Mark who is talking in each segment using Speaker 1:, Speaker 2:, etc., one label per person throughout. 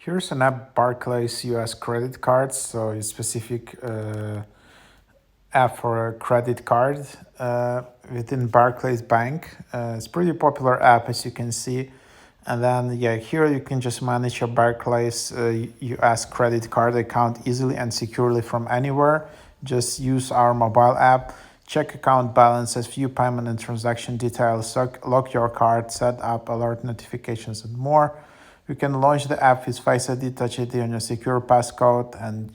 Speaker 1: Here's an app, Barclays US Credit Cards. So it's specific app for a credit card within Barclays Bank. It's pretty popular app, as you can see. And then yeah, here you can just manage your Barclays US credit card account easily and securely from anywhere. Just use our mobile app, check account balances, view payment and transaction details, lock your card, set up alert notifications and more. You can launch the app with Face ID, Touch ID on your secure passcode, and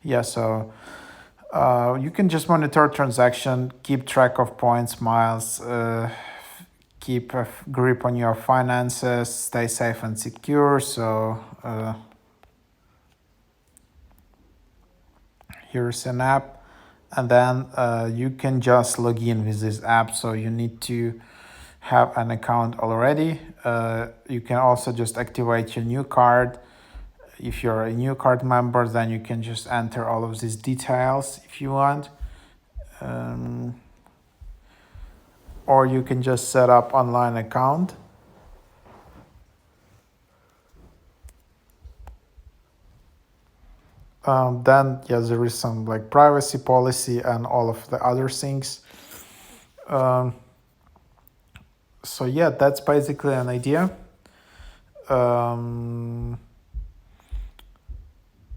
Speaker 1: yeah, so you can just monitor transaction, keep track of points, miles, keep a grip on your finances, stay safe and secure. So here's an app, and then you can just log in with this app. So you need to have an account already. You can also just activate your new card. If you're a new card member, then you can just enter all of these details if you want. Or you can just set up online account. Then yeah, there is some like privacy policy and all of the other things. So yeah, that's basically an idea.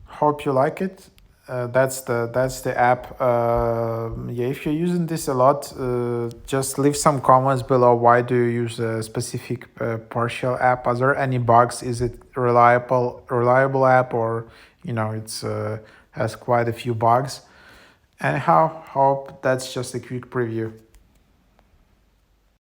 Speaker 1: Hope you like it. That's the app. Yeah, if you're using this a lot, just leave some comments below. Why do you use a specific partial app? Are there any bugs? Is it reliable app, or it's has quite a few bugs? Anyhow, hope that's just a quick preview.